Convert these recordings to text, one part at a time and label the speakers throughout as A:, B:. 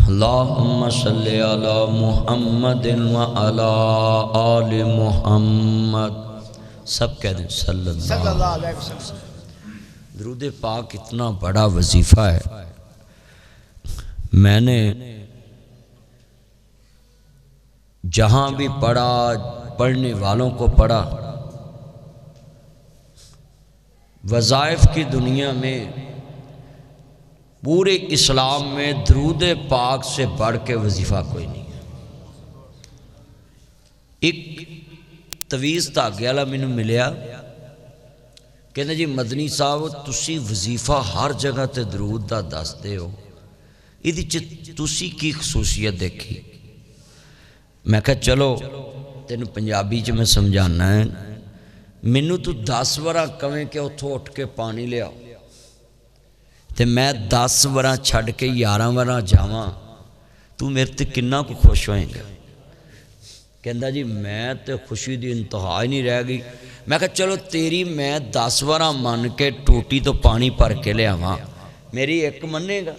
A: अल्लाहुम्मा सल्लि अला मुहम्मदिन व अला आलि मुहम्मद। सब कह दें सल्लल्लाहु अलैहि वसल्लम। दुरूद पाक इतना बड़ा वजीफ़ा है। मैंने जहाँ भी पढ़ा, पढ़ने वालों को पढ़ा, वज़ाइफ की दुनिया में पूरे इस्लाम में दुरूद पाक से बढ़ के वजीफ़ा कोई नहीं है। एक तवीज़ धागे वाला मैनू मिलिया, कहने जी मदनी साहब तुसी वजीफ़ा हर जगह ते दरूद दा दसदे हो, इहदे च तुसी की खसूसियत देखी? मैं कहा चलो तेन पंजाबी च मैं समझाना है। मैनू तू 10 वार कवें कि उतों उठ के पानी लियाओ तो मैं 10 वार छड़ के 11 वार जावां, तू मेरे ते किन्ना को खुश होएगा? कहंदा जी मैं तो खुशी की इंतहा ही नहीं रह गई। मैं कहा चलो तेरी मैं 10 वार मन के टूटी तो पानी भर के लियावां, मेरी एक मनेगा?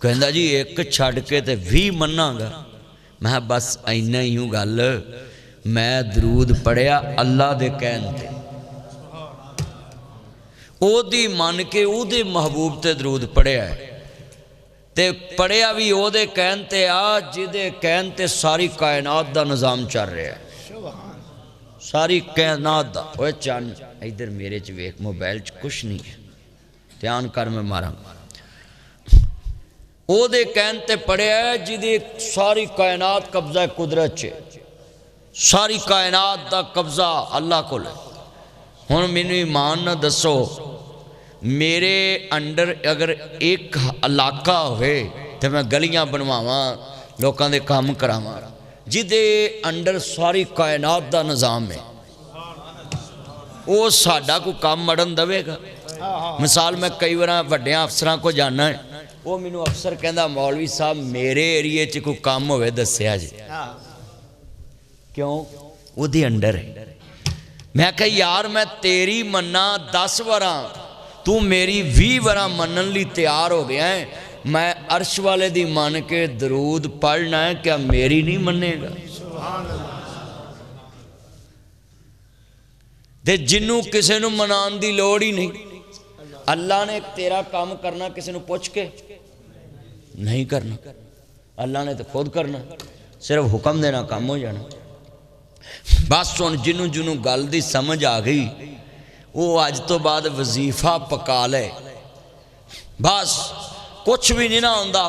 A: कहंदा जी एक छड़ के तो 20 मनांगा। मैं बस इन्ना ही हूँ गल, मैं दरूद पढ़िया अल्लाह दे कहन ते, ओदी मन के ओदे महबूब ते दरूद पढ़िया है, ते पढ़िया भी ओदे कहन ते आ जिदे कहन ते सारी कायनात दा निज़ाम चल रहा है। सारी कायनात दा। ओए चन इधर मेरे च वेख, मोबाइल च कुछ नहीं है, ध्यान कर मैं मारा। ओदे कहन ते पढ़िया है जिदी सारी कायनात कब्जा कुदरत च, सारी कायनात दा कब्जा अल्लाह को है। हुण मैनू ईमान ना दसो, मेरे अंडर अगर एक इलाका होवे तो मैं गलियां बनवावां, लोकां दे काम करावां, जिदे अंडर सारी कायनात दा निज़ाम है, वो साडा कोई काम मड़न देवेगा? मिसाल मैं कई बार वड्डे अफसरां को जाना है, वो मैनू अफसर कहंदा मौलवी साहब मेरे एरिए च कोई काम होवे दस्सिया जी। क्यों? उहदे अंडर है। मैं कहा यार मैं तेरी मन्ना 10 वार, तू मेरी 20 वार मनन लई तैयार हो गया है, मैं अर्श वाले दी मन के दरूद पढ़ना है, क्या मेरी नहीं मनेगा? ते जिन्नू किसी नू मनान दी लोड़ ही नहीं, अल्लाह ने तेरा काम करना किसी नू पुछ के नहीं करना, अल्लाह ने तो खुद करना, सिर्फ हुक्म देना काम हो जाना। बस हुण जिन्नू जिन्नू गल दी समझ आ गई वो अज तो बाद वजीफा पका ले, बस कुछ भी नहीं ना आंदा,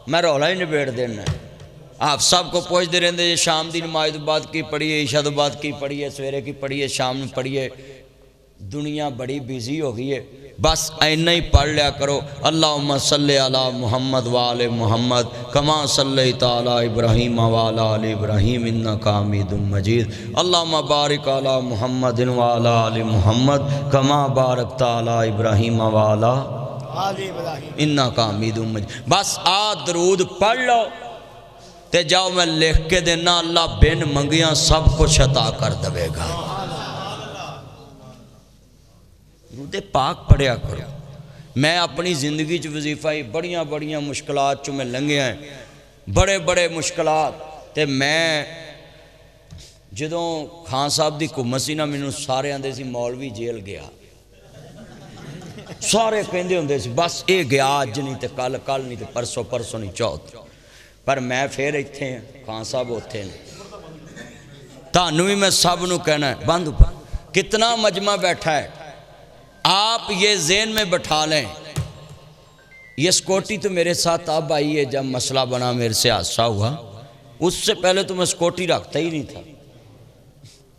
A: मैं रौला ही निबेड़ देना। आप सबको पूछते रहते शाम की नमाज तो बाद की पढ़िए, ईशा तो बाद की पढ़िए, सवेरे की पढ़िए, शाम में पढ़िए। दुनिया बड़ी बिजी हो गई है, बस इन्ना ही पढ़ लिया करो। अल्लाहुम्मा सल्लि अला मुहम्मद व आले मुहम्मद कमा सल्लैता अला इब्राहीम व अला आलि इब्राहीम इन्नका हमीदुम मजीद। अल्लाहुम्मा बारिक अला मुहम्मदिन व अला आलि मुहम्मद कमा बारकता अला इब्राहीम व अला आलि इब्राहीम इन्नका हमीदुम मजीद। बस आ दरूद पढ़ लो ते जाओ, मैं लिख के देना, अल्लाह बिन मंगिया सब कुछ अता कर देगा। दरूद पाक पढ़िया करो। मैं अपनी जिंदगी च वजीफा ही बड़िया बड़िया मुश्किलात चो मैं लंघिया है, बड़े बड़े मुश्किलात। ते मैं जदों खान साहब की हुकूमत सी ना, मैनू सारे आंदे सी मौलवी जेल गया, सारे कहंदे हुंदे सी बस ये गया, अज नहीं तो कल, कल नहीं तो परसों, परसों नहीं चौथ। पर मैं फिर इत्थे खान साहब उत्थे ने, तानू भी मैं सब नू कहना है बंद। कितना मजमा बैठा है, आप ये ज़हन में बैठा लें, ये स्कूटी तो मेरे साथ अब आई है, जब मसला बना मेरे से हादसा हुआ, उससे पहले तो मैं स्कूटी रखता ही नहीं था।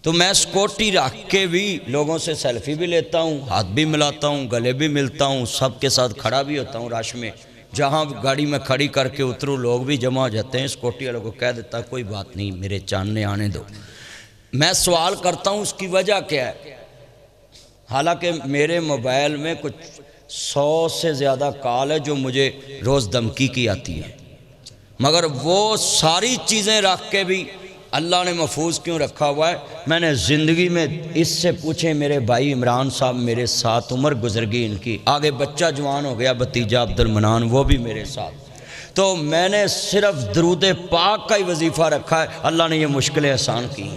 A: तो मैं स्कूटी रख के भी लोगों से सेल्फी भी लेता हूँ, हाथ भी मिलाता हूँ, गले भी मिलता हूँ, सबके साथ खड़ा भी होता हूँ रश में। जहाँ गाड़ी में खड़ी करके उतरूँ लोग भी जमा हो जाते हैं, स्कूटी वालों को कह देता कोई बात नहीं मेरे चांदने आने दो। मैं सवाल करता हूँ उसकी वजह क्या है? हालांकि मेरे मोबाइल में कुछ 100 से ज़्यादा कॉल है जो मुझे रोज़ धमकी की आती है, मगर वो सारी चीज़ें रख के भी अल्लाह ने महफूज क्यों रखा हुआ है? मैंने ज़िंदगी में इससे पूछे मेरे भाई इमरान साहब मेरे साथ, उम्र गुजर गई इनकी, आगे बच्चा जवान हो गया भतीजा अब्दुल मनान, वो भी मेरे साथ। तो मैंने सिर्फ दरूद पाक का ही वजीफ़ा रखा है। अल्लाह ने ये मुश्किलें आसान की।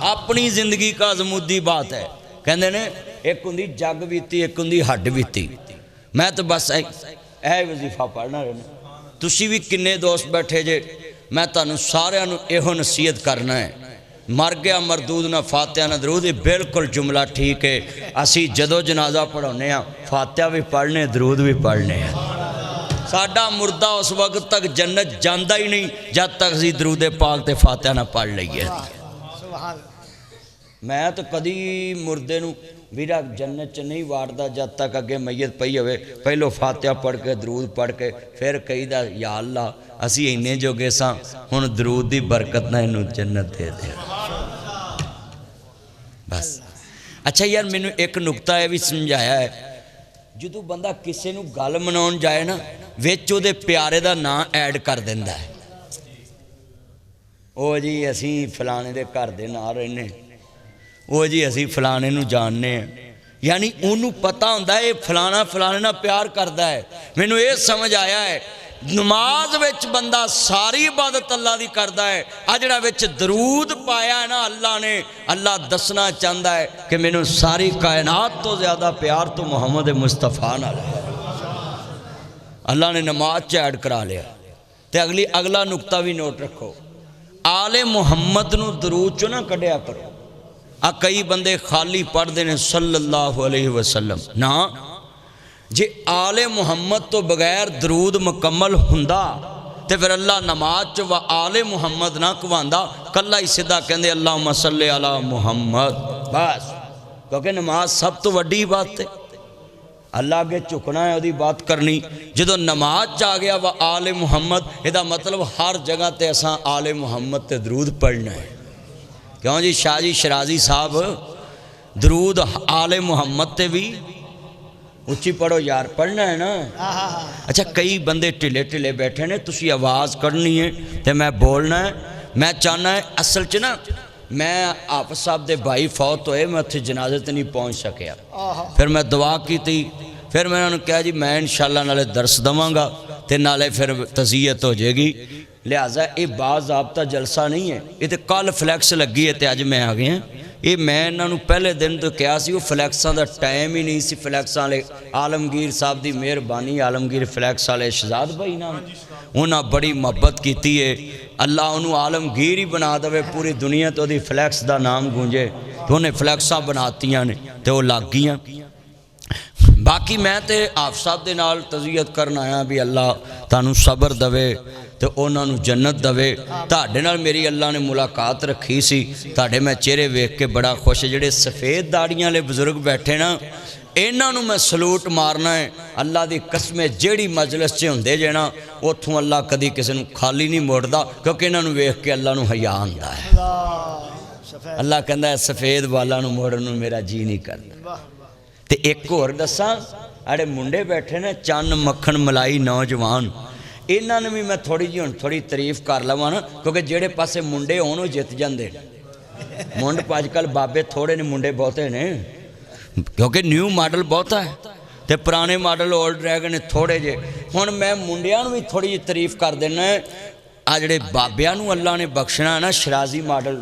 A: अपनी ज़िंदगी का अज़मुद्दी बात है। कहते ने एक होंदी जग बीती, एक होंदी हड्ड बीती। मैं तो बस यह वजीफ़ा पढ़ना रहना। तुसी भी किन्ने दोस्त बैठे जे, मैं तुहानू सारिਆਂ ਨੂੰ ਇਹੋ नसीहत करना है, मर गया मरदूद ना फातिहा ना दरूद। ये बिल्कुल जुमला ठीक है। असी जदों जनाजा पढ़ाने फातिहा भी पढ़ने, दरूद भी पढ़ने। साडा मुर्दा उस वक्त तक जन्नत जाता ही नहीं जब तक असी दरूद पाक ते फातिहा ना पढ़ लीए। मैं तो कदी मुर्दे नूं वीरा जन्नत च नहीं वाड़दा जब तक अगे मैयत पई होवे। पहलो फातिहा पढ़ के दरूद पढ़ के फिर कहीदा या अल्लाह असी इन्ने जोगे सां, हुण दरूद दी बरकत ना इनू जन्नत दे दे बस। अच्छा यार मैनू एक नुकता यह भी समझाया है, जो बंदा किसी नूं गल मनाउण जाए ना, विच उहदे प्यारे दा नाम ऐड कर दिंदा है। ओ जी असी फलाने दे घर दे नाल रहने, वो जी असी फलाने नूं जानने, यानी उन्होंने पता होंदा है फलाना फलाने नाल प्यार करता है। मैनू ये समझ आया है नमाज विच बंदा सारी इबादत अल्लाह दी करता है। आ जिहड़ा विच दरूद पाया है ना अल्लाह ने, अल्लाह दसना चाहता है कि मैनू सारी कायनात तो ज़्यादा प्यार तो मुहम्मद मुस्तफा नाल है। अल्लाह ने नमाज च ऐड करा लिया। तो अगला नुकता भी नोट रखो, आले मुहम्मद नूं दरूद चो ना कढ़िया करो। आ कई बंदे खाली पढ़ते हैं सल्लल्लाहु अलैहि वसल्लम ना, जे आले मुहम्मद तो बगैर दरूद मुकम्मल हुंदा तो फिर अल्लाह नमाज च व आले मुहम्मद ना कहवांदा, कल्ला ही सीधा कहंदे अल्लाहुम्मा सल्ली अला मुहम्मद बस। क्योंकि नमाज सब तो वड्डी बात है, अल्लाह अगे झुकना है, वही बात करनी। जो नमाज च आ गया व आले मुहम्मद, इसका मतलब हर जगह ते असां आले मुहम्मद ते दरूद पढ़ना है। क्यों जी शाह जी शराजी साहब दरूद आले मुहम्मद ते भी उच्ची पढ़ो यार, पढ़ना है ना। अच्छा कई बंदे ढिले ढिले बैठे ने, तुसी आवाज़ करनी है तो मैं बोलना है। मैं चाहना है असल च ना, मैं हाफिज़ साहब दे भाई फौत होए, मैं उत्थे जनाजे ते नहीं पहुँच सकिया। फिर मैं दुआ की, फिर मैं उन्होंने कहा जी मैं इंशाअल्लाह नाले दर्स देवांगा ते नाले फिर तज़ियत हो जाएगी। लिहाजा ये बाज़ाब्ता जलसा नहीं है, ये तो कल फ्लैक्स लगी है तो अज मैं आ गया। ये मैं इन्होंने पहले दिन तो कहा सी, वो फ्लैक्सां का टाइम ही नहीं सी। फ्लैक्सां वाले आलमगीर साहब की मेहरबानी, आलमगीर फ्लैक्स वाले शहजाद भाई नाम, उन्हें बड़ी मुहब्बत की है। अल्लाह उन्होंने आलमगीर ही बना दे, पूरी दुनिया तो वही फ्लैक्स का नाम गूंजे। तो उन्हें फ्लैक्सां बनातियां ने तो वो लग गईयां। बाकी मैं तो हाफिज़ साहब के नाल तज़ियत करन आया भी अल्लाह तुहानू सबर दवे तो उन्होंने जन्नत दवे। तुहाडे नाल मेरी अल्लाह ने मुलाकात रखी सी, तुहाडे मैं चेहरे वेख के बड़ा खुश। जिहड़े सफ़ेद दाड़ियां वाले बुजुर्ग बैठे ना, इन्हों मैं सलूट मारना है। अल्लाह की कसम जिहड़ी मजलिस च हुंदे जे ना, उत्थों अल्लाह कदी किसी नूं खाली नहीं मोड़दा, क्योंकि इन्हों वेख के अल्लाह नूं हया आंदा है। अल्लाह कहता है सफ़ेद वालों नूं मोड़न नूं मेरा जी नहीं करता। तो एक होर दसां, अड़े मुंडे बैठे ने चन्न मक्खन मलाई नौजवान, इन्होंने भी मैं थोड़ी जी हुण थोड़ी तारीफ कर लवां ना, क्योंकि जेड़े पासे मुंडे होण वो जित जांदे। मुंड अजकल बाबे थोड़े ने, मुंडे बहुते ने, क्योंकि न्यू मॉडल बहुता है तो पुराने मॉडल ओल्ड रह गए ने थोड़े जे। हुण मैं मुंडियां नूं भी थोड़ी जी तारीफ कर देना है। आ जिहड़े बाबियां नूं अल्लाह ने बख्शना है ना, शराजी मॉडल,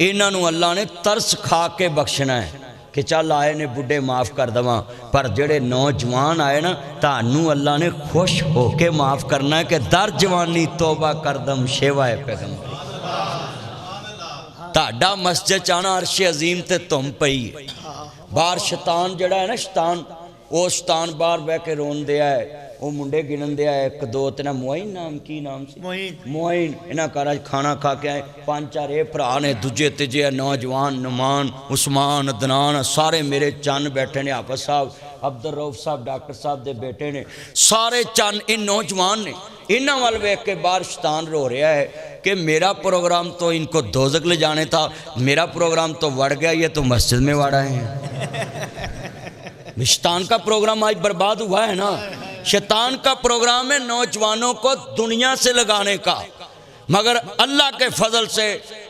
A: इन्हां नूं अल्लाह ने तरस खा के बख्शना है कि चल आए ने बुढ़े माफ़ कर देवां, पर जेड़े नौजवान आए ना, तानू अल्लाह ने खुश होके माफ़ करना है कि दर जवानी तौबा करदम शेवाए पैगंबर। ताड़ा मस्जिद आना अर्शे अजीम ते तुम पई है। बाहर शैतान जड़ा है ना, शैतान, वो शैतान बाहर बह के रोन दिया है। वो मुंडे गिनन दिया है, 1 2 3, मोइन नाम की नाम से मोइन, इन्होंने घर खाना खा के आए। 5 4 ये भरा ने, दूजे तीजे नौजवान, नुमान, उस्मान, अदनान, सारे मेरे चन बैठे ने। हाफिज़ साहब, अब्दुल रऊफ साहब डॉक्टर साहब के बेटे ने, सारे चन इन नौजवान ने। इन्हों वाल वेख के बाहर शैतान रो रहा है कि मेरा प्रोग्राम तो इनको दोज़ख ले जाने था, मेरा प्रोग्राम तो वड़ गया, ये तो मस्जिद में वड़ आए हैं। शैतान का प्रोग्राम आज बर्बाद हुआ है ना। शैतान का प्रोग्राम है नौजवानों को दुनिया से लगाने का। मगर अल्लाह के फजल से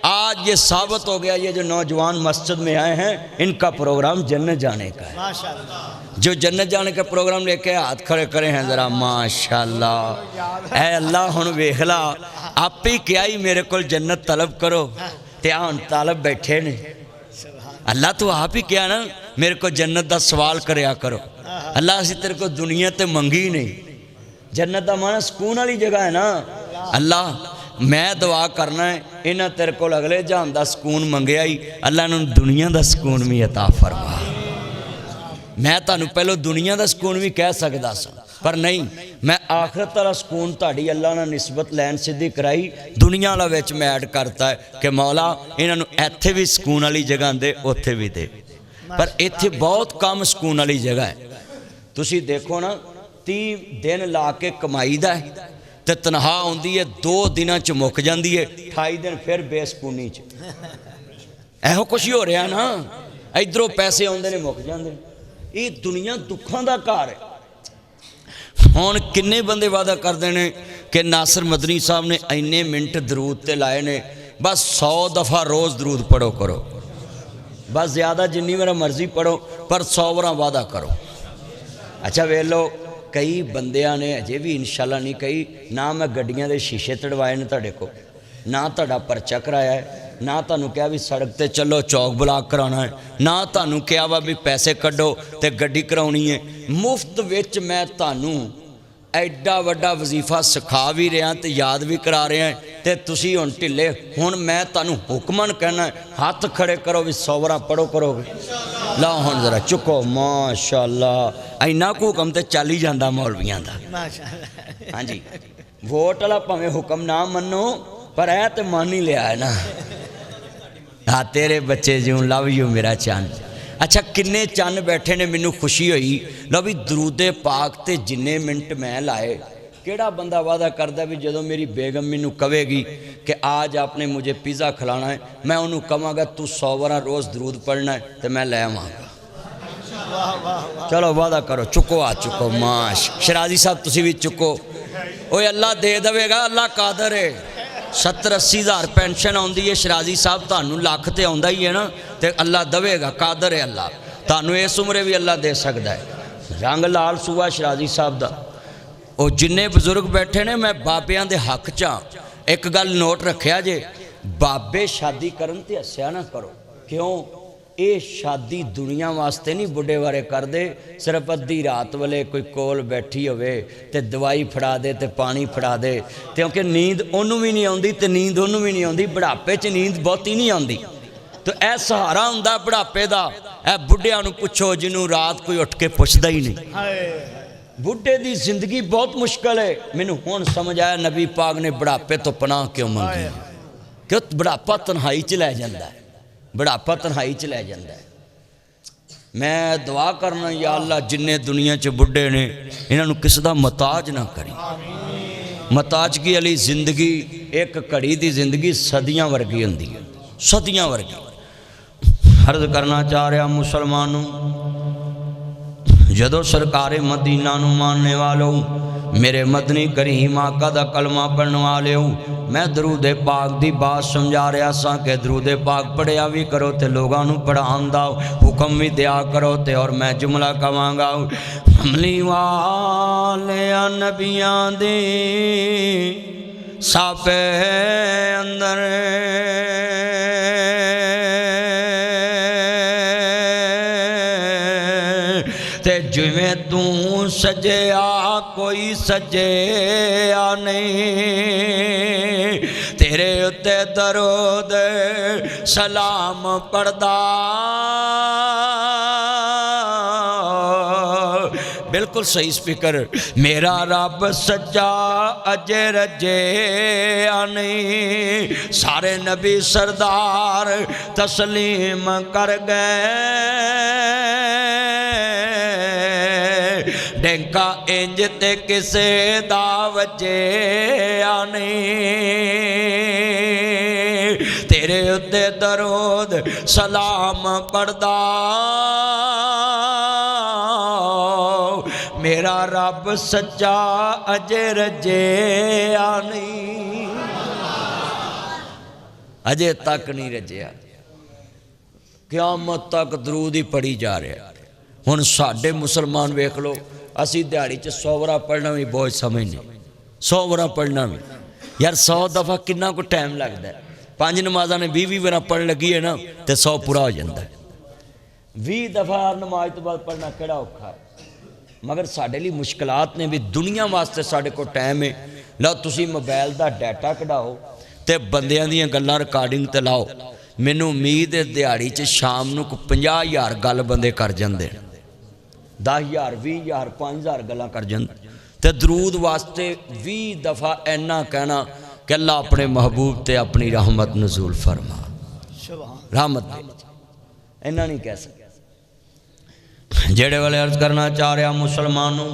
A: आज ये साबित हो गया, ये जो नौजवान मस्जिद में आए हैं इनका प्रोग्राम जन्नत जाने का है। माशाअल्लाह। जो जन्नत जाने का प्रोग्राम लेके हाथ खड़े करे हैं ज़रा, माशाअल्लाह। ऐ अल्लाह हुण वेख ला, आप ही क्या ही मेरे को जन्नत तलब करो, ते हुण तालब बैठे ने। अल्लाह तो आप ही क्या ना मेरे को जन्नत का सवाल करया करो। अल्लाह असीं तेरे को दुनिया ते मंगी नहीं, जन्नत का माना सुकून वाली जगह है ना। अल्लाह मैं दुआ करना है, इन्हें तेरे को अगले जहान का सुकून मंगया ही, अल्लाह ने दुनिया का सुकून भी अता फरमा। मैं तुहानू पहलो दुनिया का सुकून भी कह सकता सा, पर नहीं, मैं आखिरत वाला सुकून ताड़ी अल्लाह ने निस्बत लैन सीधी कराई, दुनिया वाला विच मैं ऐड करता है कि मौला इन्होंने इत्थे भी सुकून वाली जगह दे, उत्थे भी दे। पर इत्थे बहुत कम सुकून वाली जगह है। तुसी देखो ना, 30 दिन ला के कमाई दा है तो तनख्वाह आउंदी है 2 दिनों च मुक जाती है, 28 दिन फिर बेसकूनी च। एहो कुछ ही हो रहा ना, इधरों पैसे आउंदे ने मुक जाते हैं। ये दुनिया दुखों का घर है। हुण किन्ने बंदे वादा करते हैं कि नासिर मदनी साहब ने इन्ने मिनट दरूद ते लाए ने, बस 100 दफ़ा रोज़ दरूद पढ़ो करो, बस ज़्यादा जिन्नी मेरा मर्जी पढ़ो, पर 100 बार वादा करो। अच्छा वेख लो, कई बंदियां ने अजे भी इंशाअल्लाह नहीं कही, ना मैं गड्डियां दे शीशे तड़वाए ने तुहाडे को, ना तुहाडा परचा कराया है, ना तुहानू कहा भी सड़क ते चलो चौक ब्लॉक कराना है, ना तुहानू कहा वा भी पैसे कड्डो ते गड्डी कराउणी है। मुफ्त विच मैं तुहानू एडा वड्डा वजीफा सिखा भी रहा तो याद भी करा रहा है, तो तुसी हुण ढिले। हुण मैं तुहानू हुक्मन कहना, हाथ खड़े करो भी 100 बार पढ़ो करोगे। ला हुण जरा चुको, माशाअल्लाह, इन्ना को हुक्म तो चल ही जाता मौलवियां दा। हाँ जी, वोट वाला भावें हुक्म ना मनो, पर ऐ तो मान ही लिया है ना। हाँ तेरे बच्चे जूं, लव यू मेरा चंद। अच्छा किन्ने चंद बैठे ने, मैनू खुशी हुई। लो भी दरूदे पाक ते जिन्ने मिनट मैं लाए, केड़ा बंदा वादा करदा भी जदों मेरी बेगम मैनू कहेगी कि आज आपने मुझे पिज़्ज़ा खिलाना है, मैं उन्होंने कहांगा तू 100 बार रोज़ दरूद पढ़ना है तो मैं ले आवांगा। चलो वादा करो, चुको आ चुको। माश शराजी साहब तुसी भी चुको। ओए अल्लाह दे देगा, अल्लाह कादर है। 70-80 हज़ार पेंशन आउंदी है शराजी साहब, तुहानू लख तो आउंदा ही है ना, तो अल्लाह देगा, कादर है अल्लाह। तुहानू इस उम्रे भी अल्लाह दे सकता है। रंग लाल सूआ शराजी साहब का। वो जिन्ने बजुर्ग बैठे ने, मैं बाबियां दे हक च एक गल नोट रखिया जे, बाबे शादी करन ते हस्या ना करो। क्यों? ये शादी दुनिया वास्ते नहीं बुढ़े बारे कर दे, सिर्फ अद्धी रात वाले कोई कोल बैठी होवे ते दवाई फड़ा दे ते पानी फड़ा दे, क्योंकि नींद उन्होंने भी नहीं आती तो नींद उन्होंने भी नहीं आती। बुढ़ापे च नींद बहुती नहीं आती, तो यह सहारा हुंदा बुढ़ापे का। यह बुढ़िया नूं पुछो जिन्हों रात कोई उठ के पुछदा ही नहीं। बुढ़े की जिंदगी बहुत मुश्किल है। मैनूं हुण समझ आया नबी पाक ने बुढ़ापे तो पनाह क्यों मंगी, क्यों बुढ़ापा तन्हाई च लै जांदा है, बुढ़ापा तन्हाई च लै जांदा है। मैं दुआ करना या अल्लाह जिन्ने दुनिया च बुढ़े ने इन्हों किसी का मुताज ना करी। मुताजगी वाली जिंदगी एक घड़ी की जिंदगी सदियां वर्गी होंदी है, सदियां वर्गी। अर्ज करना चाह रहा मुसलमानों, जदों सरकारे मदीना नूं मानने वालों, मेरे मदनी करीम आका दा कलमा पढ़ने वाले हो, मैं दरूदे पाक दी बात समझा रहा सा कि दरूदे पाक पढ़िया भी करो तो लोगों नूं पढ़ाउण दा हुक्म भी दिया करो। ते और मैं जुमला कहांगा, कमली वाले नबियां दे साफे अंदर ते जिवें तू सजया कोई सजया नहीं, तेरे उत्ते दरूद सलाम पढ़दा बिल्कुल सही स्पीकर। मेरा रब सच्चा अजे रजे नहीं, सारे नबी सरदार तस्लीम कर गए। डेंका इंज ते किसे दा वजे नहीं, तेरे उत्ते दरूद सलाम पढ़दा मेरा रब सच्चा अजे रजे नहीं। अजे तक नहीं रजिया, क़यामत तक दरूद ही पढ़ी जा रहा। हुण साडे मुसलमान वेख लो, असी दिहाड़ी च 100 वारा पढ़ना भी बहुत समझने, 100 वारा पढ़ना भी यार 100 दफ़ा कितना को टाइम लगता है। 5 नमाज़ा ने 20 वारा पढ़ लगी है ना तो 100 पूरा हो जाता है। 20 दफ़ा नमाज तो बाद पढ़ना किहड़ा औखा है, मगर साडे लिए मुश्किलात ने भी। दुनिया वास्ते साडे को टाइम है। लो तुसी मोबाइल का डाटा कढाओ तो बंदियां दियां गल्लां रिकॉर्डिंग ते लाओ। मैनू उम्मीद है दिहाड़ी च शाम नूं 50,000 गल बंदे कर जाते, 10,000 20,000 5,000 गल्लां कर जाते। तो दरूद वास्ते 20 दफ़ा इन्ना कहना कि अल्लाह अपने महबूब ते अपनी रहमत नज़ूल फरमा, रहमत दे, इन्ना नहीं कह सकते। जेड़े वाले अर्ज करना चाह रहा मुसलमानों,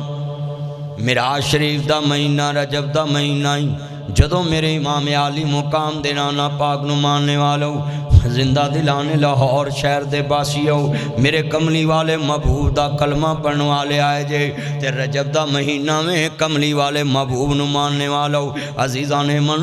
A: मिराज शरीफ का महीना, रजब का महीना ही जदों मेरे इमाम आली मुकाम दे नाना पाक नूं मानने वालों, जिंदा दिलाने लाहौर शहर दे बासियों, मेरे कमली वाले महबूब दा कलमा पढ़ने वाले आए जे। ते रजब दा महीना में कमली वाले महबूब नूं मानने वालों, अजीज़ा ने मन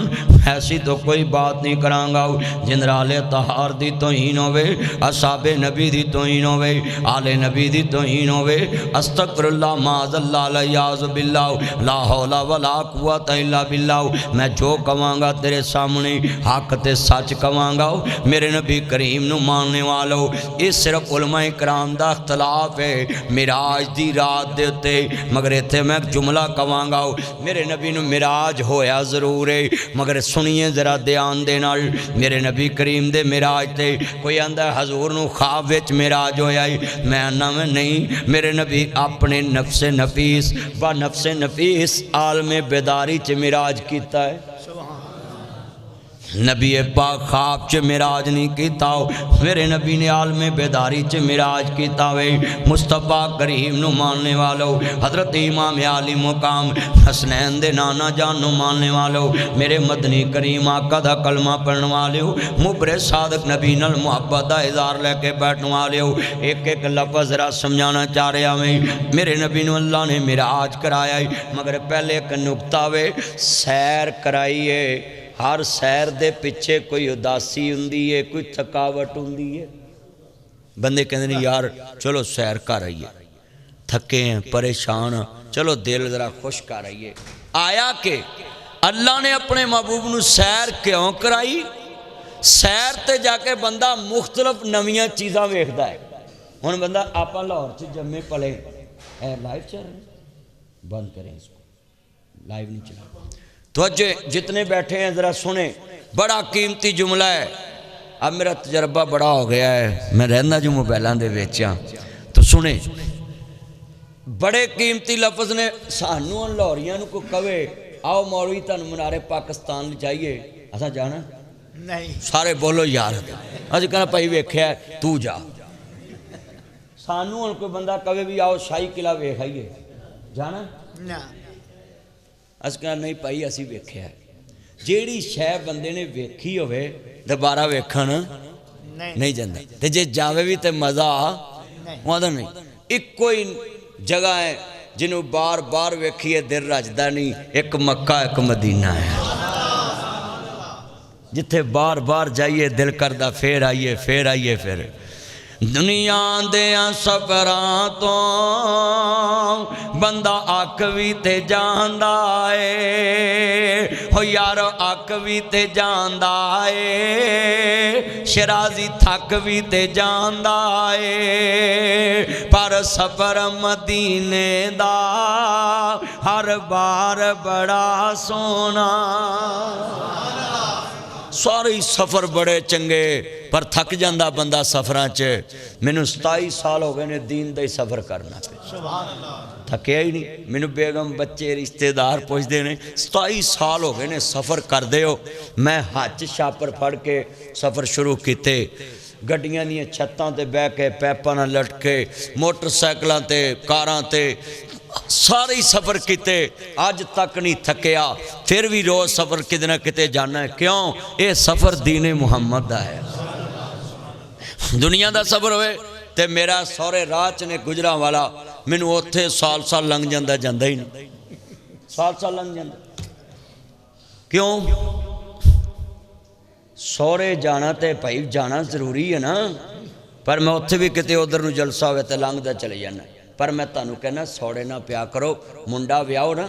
A: ऐसी तो कोई बात नहीं करांगा जिंदराले तहार दी तौहीन होवे, असाबे नबी दी तौहीन होवे, आले नबी दी तौहीन होवे। अस्तगफिरुल्लाह माज़ल्लाह ला याज़ बिल्लाह ला हौला वला कुव्वता इल्ला बिल्लाह। मैं जो कवांगा तेरे सामने हक ते सच कवांगा। मेरे नबी करीम नूं मानने वालों, ये सिर्फ उलमाए कराम दा इख्तलाफ है मिराज दी रात दे उत्ते, मगर इत्थे मैं जुमला कवांगा। मेरे नबी नूं मिराज होया जरूर है, मगर सुनिए जरा ध्यान दे नाल, मेरे नबी करीम दे मिराज ते कोई आंदा हजूर नूं ख्वाब विच मिराज होया है, मैं आना मैं नहीं। मेरे नबी अपने नफ्से नफीस व नफ्से नफीस आलमे बेदारी च मिराज कीता है। नबी पाक ख्वाब च मिराज नहीं कीता, मेरे नबी ने आलमे बेदारी च मिराज कीता वे। मुस्तफा करीम नूं मानने वालों, हजरत इमाम आली मुकाम हसनैन दे नाना जान नूं मानने वालों, मेरे मदनी करीम आका दा कलमा पढ़ने वालों, मुबरे सादक नबी नाल मुहब्बत दा इज़हार लैके बैठने वालों, एक एक लफ्ज़ जरा समझाना चाह रहा मैं। मेरे नबी नूं अल्लाह ने मिराज कराया, मगर पहले एक नुकता वे, सैर कराइए। हर सैर दे पिछे कोई उदासी हुंदी है, कोई थकावट हुंदी है। बंदे कहते हैं यार चलो सैर कर आइए, थके हैं परेशान, चलो दिल जरा खुश कर आइए। आया कि अल्लाह ने अपने महबूब नूं सैर क्यों कराई? सैर ते जाके बंदा मुख्तलिफ नवीं चीज़ां वेखदा है। हुण बंदा आप लाहौर च जम्मे पले, लाइव चल रहे, बंद करें इसको, लाइव नहीं चला। तो जितने बैठे हैं ज़रा सुने, बड़ा कीमती जुमला है। अब मेरा तजर्बा बड़ा हो गया है, मैं रहना जो मोबाइलों के विच आ, तो सुने बड़े कीमती लफ्ज़ ने। सानू लाहौरियां नूं कोई कवे आओ मौलवी तुहानूं मनारे पाकिस्तान ले जाइए, असां जाना नहीं? सारे बोलो यार, असीं कहना भाई वेख्या तू जा। सानू हुण कोई बंदा कवे भी आओ शाही किला वेख आइए, जाना ना? अस कहना नहीं भाई असी वेख्या है। जेड़ी शह बंदे ने वेखी होवे दोबारा वेखण नहीं जाता, ते जे जावे भी तो मज़ा आंदा नहीं। इक्को ही जगह है जिन्हों बार बार वेखिए दिल रजदा नहीं, एक मक्का एक मदीना है, जिथे बार बार जाइए दिल करदा फिर आइए फिर आइए। फिर दुनिया दिया सफरां तो बंदा अक भी ते जांदा है, हो यार अक भी ते जांदा है, शराजी थक भी ते जांदा है, पर सफर मदीने दा हर बार बड़ा सोना। सारे सफ़र बड़े चंगे, पर थक जाता बंदा सफ़र च। मैनू 27 साल हो गए ने दीन का ही सफ़र करना पे, थकिया ही नहीं। मैनू बेगम बच्चे रिश्तेदार पूछते हैं 27 साल हो गए ने सफ़र करते हो। मैं हाथ छापर फड़ के सफ़र शुरू किए, गड्डियां दी छत्तां ते बह के पैपां नाल लटके, मोटरसाइकिलों ते कारां ते सारे ही सफ़र किते, अज तक नहीं थकिया। फिर भी रोज़ सफ़र किते ना किते जाना है। क्यों? ये सफ़र दीने मुहम्मद का है। दुनिया का सफ़र होए तो मेरा सौरे राह च ने गुजरा वाला, मैनू उत्थे साल साल लंघ जाता, जाता ही नहीं, साल साल लंघ जाता। क्यों? सौरे जाना तो भाई जाना जरूरी है ना, पर मैं उत्थे भी किते उधर नूं जलसा होवे तो लंघदा चले जाना। पर मैं तुहानूं कहना सौड़े ना पिया करो, मुंडा विआहो ना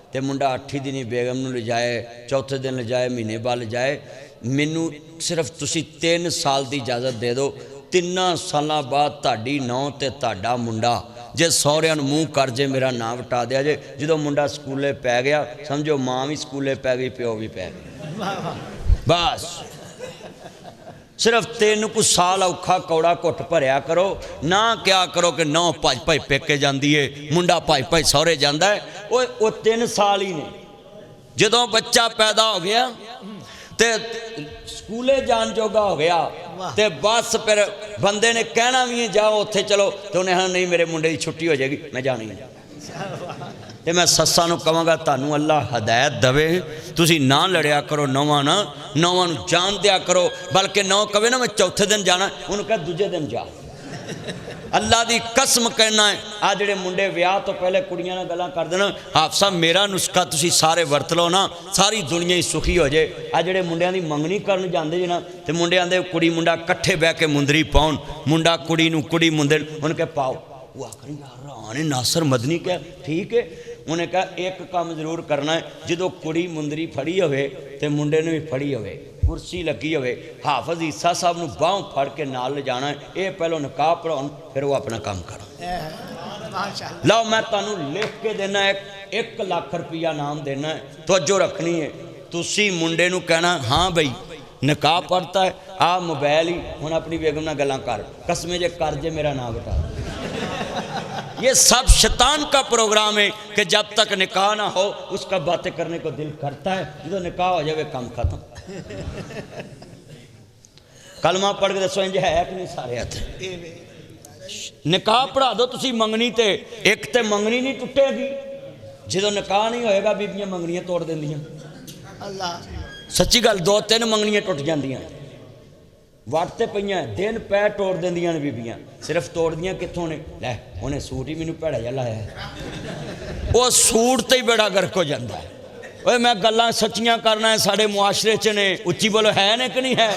A: तो मुंडा 8 दिन बेगम नूं ले जाए, चौथे दिन ले जाए, महीने बाद ले जाए। मैनू सिर्फ तुसी 3 साल की इजाज़त दे दो, 3 साल बाद ताड़ी नौ ते ताड़ा मुंडा जे सौरियां नूं मूँह कर जे मेरा नाम वटा दिया जे। जो मुंडा स्कूले पै गया समझो माँ भी स्कूले पै गई, प्यो भी पै गया। बस सिर्फ 3 कुछ साल औखा कौड़ा घुट भरिया करो ना, क्या करो कि नौ भज भज पेके जाती है, मुंडा भज भज सौरे जाता है। वो 3 साल ही ने। जो बच्चा पैदा हो गया तो स्कूले जान जोगा हो गया तो बस फिर बंदे ने कहना भी है जाओ उत्थे चलो, तो उन्हें हाँ नहीं मेरे मुंडे की छुट्टी हो जाएगी, मैं जानी है। तो मैं सस्सां नूं कहांगा तुहानूं अल्लाह हदायत दवे, तुसी ना लड़िया करो नौवां ना, नौवां नूं जान दिया करो। बल्कि नौ कवे ना मैं चौथे दिन जाना, उन्होंने कहा दूजे दिन जा। अल्लाह की कसम कहना है आ जिहड़े मुंडे विआह तो पहले कुड़ियां नाल गल्लां कर देना, हाफसा मेरा नुस्खा तुसी सारे वरत लो ना, सारी दुनिया ही सुखी हो जाए। आ जिहड़े मुंडियां दी मंगनी करन जांदे जे ना ते मुंडे आंदे कुड़ी मुंडा कट्ठे बह के मुंदरी पाउन, मुंडा कुड़ी नूं कुड़ी मुंदे उन्हें कहा पाओ। वो आखर यार नासर मदनी क्या ठीक है। उन्हें कहा एक काम जरूर करना है, जो कुड़ी मुंदरी फड़ी होवे ते मुंडे ने भी फड़ी होवे, कुर्सी लगी होवे, हाफज ईसा साहब नूं बाहों फड़ के नाल ले जाना है। ये पहलों निकाह पढ़ाउण फिर वो अपना काम करो। लो मैं तुहानूं लिख के देना है, 1 लाख रुपया नाम देना है, तवज्जो रखनी है। तुसी मुंडे नूं कहना हाँ बई निकाह पढ़ता है, आ मोबाइल ही हुण अपनी बेगम नाल गल्लां कर, कसमें जे कर जे मेरा नाम बता। ये सब शैतान का प्रोग्राम है कि जब तक निकाह ना हो उसका बातें करने को दिल करता है, जो निकाह हो जाए काम खत्म। कलमा पढ़ के दसो इंज है कि नहीं सारे हथ। निकाह पढ़ा दो तुसी मंगनी ते, एक ते मंगनी नहीं टुटेगी, जो निकाह नहीं होएगा बीबियां मंगनियां तोड़ देंदियां। सच्ची गल 2-3 मंगनियां टुट जांदियां, वटते पईयां दिन पै तोड़ देंदियां ने बीबियां। सिर्फ तोड़दियां कित्थों ने, लै उन्हें सूट ही मैनू भैड़ा जिहा लाया, वो सूट ते ही बेड़ा गर्क हो जाता है। ओए मैं गल्लां सच्चियां करना है, साढ़े मुआशरे च ने, उच्ची बोलो है ने कि नहीं है।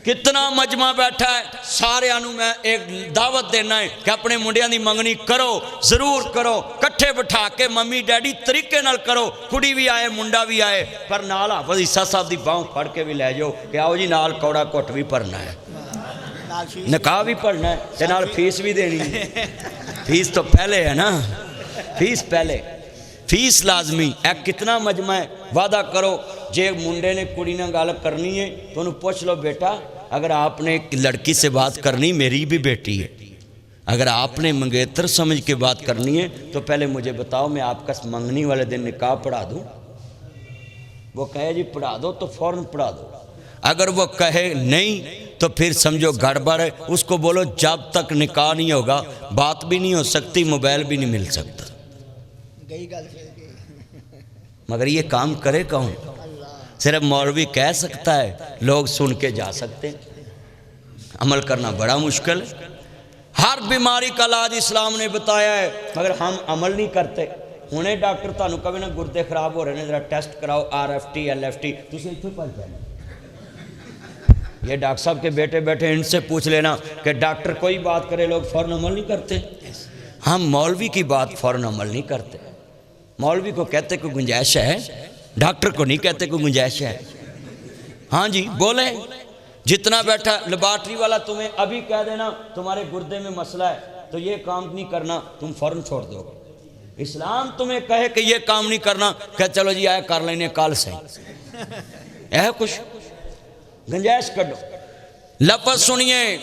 A: कितना मजमा बैठा है, सारियां नूं मैं एक दावत देना है कि अपने मुंडियां दी मंगनी करो, जरूर करो, कट्ठे बिठा के मम्मी डैडी तरीके नाल करो, कुड़ी भी आए मुंडा भी आए, पर नाल हाफिज ईसा साहब दी बाहों फड़ के भी लै जाओ कि आओ जी नाल कौड़ा घुट भी भरना है, निकाह भी पढ़ना है ते नाल फीस भी देनी है। फीस तो पहले है ना, फीस पहले, फीस लाजमी है। कितना मजमा है, वादा करो जे मुंडे ने कुड़ी नाल गल करनी है तो उन्हें पूछ लो बेटा अगर आपने एक लड़की से बात करनी, मेरी भी बेटी है, अगर आपने मंगेतर समझ के बात करनी है तो पहले मुझे बताओ, मैं आपका मंगनी वाले दिन निकाह पढ़ा दूँ। वो कहे जी पढ़ा दो तो फ़ौरन पढ़ा दो, अगर वो कहे नहीं तो फिर समझो गड़बड़ है, उसको बोलो जब तक निकाह नहीं होगा बात भी नहीं हो सकती, मोबाइल भी नहीं मिल सकता। मगर ये काम करे कौन? सिर्फ मौलवी कह सकता है, लोग सुन के जा सकते हैं, अमल करना बड़ा मुश्किल है। हर बीमारी का इलाज इस्लाम ने बताया है, मगर हम अमल नहीं करते। हुणे डॉक्टर तुहानूं कहे ना गुर्दे खराब हो रहे हैं, जरा टेस्ट कराओ, RFT LFT, तुसीं इत्थों भज जाना। ये डॉक्टर साहब के बेटे बैठे, इनसे पूछ लेना कि डॉक्टर कोई बात करे लोग फ़ौरन अमल नहीं करते। हम मौलवी की बात फ़ौरन अमल नहीं करते। मौलवी को कहते कोई गुंजाइश है, डॉक्टर को नहीं कहते कोई गुंजाइश है। हाँ जी बोले, जितना बैठा लेबॉर्ट्री वाला तुम्हें अभी कह देना तुम्हारे गुर्दे में मसला है तो ये काम नहीं करना, तुम फ़ौरन छोड़ दोगे। इस्लाम तुम्हें कहे कि ये काम नहीं करना, कह चलो जी आए कर लेने कल से, यह कुछ गुंजाइश कर दो। लफ्ज़ सुनिए,